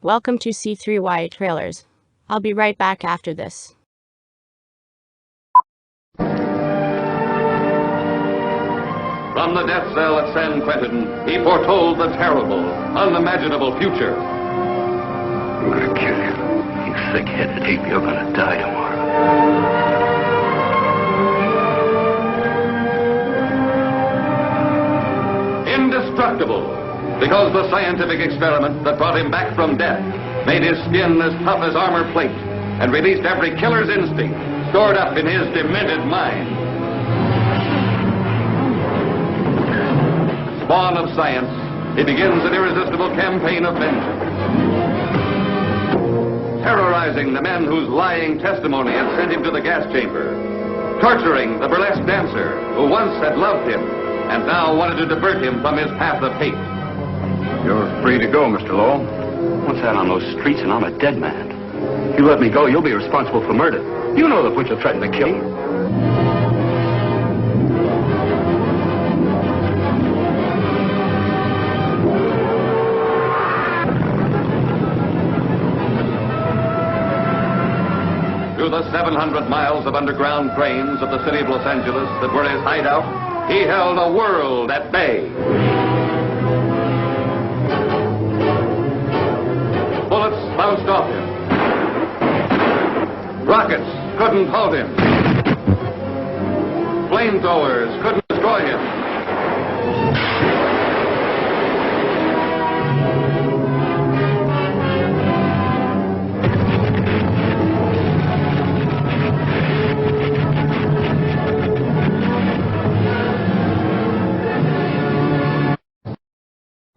Welcome to C3Y Trailers. I'll be right back after this. From the death cell at San Quentin, he foretold the terrible, unimaginable future. I'm gonna kill you. You thick-headed ape, you're gonna die tomorrow. Indestructible, because the scientific experiment that brought him back from death made his skin as tough as armor plate and released every killer's instinct stored up in his demented mind. Spawn of science, he begins an irresistible campaign of vengeance, terrorizing the men whose lying testimony had sent him to the gas chamber, torturing the burlesque dancer who once had loved him and now wanted to divert him from his path of hate. You're free to go, Mr. Lowell. Once out on those streets and I'm a dead man. You let me go, you'll be responsible for murder. You know the Butcher threatened to kill me. Through the 700 miles of underground trains of the city of Los Angeles that were his hideout, he held a world at bay. Bullets bounced off him. Rockets couldn't hold him. Flamethrowers couldn't destroy him.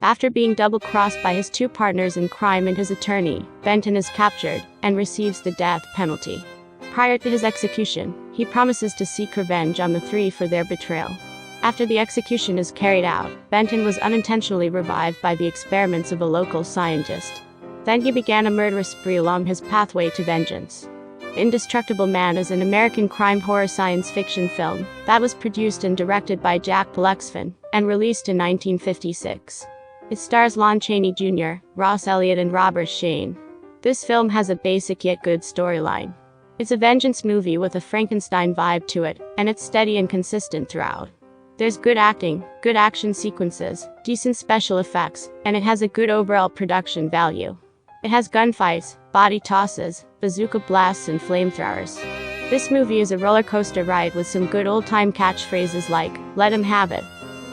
After being double-crossed by his two partners in crime and his attorney, Benton is captured and receives the death penalty. Prior to his execution, he promises to seek revenge on the three for their betrayal. After the execution is carried out, Benton was unintentionally revived by the experiments of a local scientist. Then he began a murderous spree along his pathway to vengeance. Indestructible Man is an American crime horror science fiction film that was produced and directed by Jack Palance and released in 1956. It stars Lon Chaney Jr., Ross Elliott and Robert Shane. This film has a basic yet good storyline. It's a vengeance movie with a Frankenstein vibe to it, and it's steady and consistent throughout. There's good acting, good action sequences, decent special effects, and it has a good overall production value. It has gunfights, body tosses, bazooka blasts and flamethrowers. This movie is a roller coaster ride with some good old-time catchphrases like, "Let 'em have it."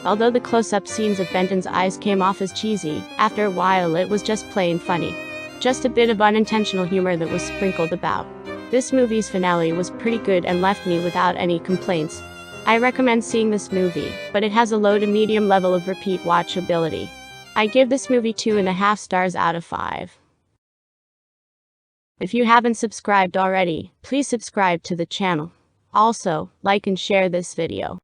Although the close-up scenes of Benton's eyes came off as cheesy, after a while it was just plain funny. Just a bit of unintentional humor that was sprinkled about. This movie's finale was pretty good and left me without any complaints. I recommend seeing this movie, but it has a low to medium level of repeat watchability. I give this movie 2.5 stars out of 5. If you haven't subscribed already, please subscribe to the channel. Also, like and share this video.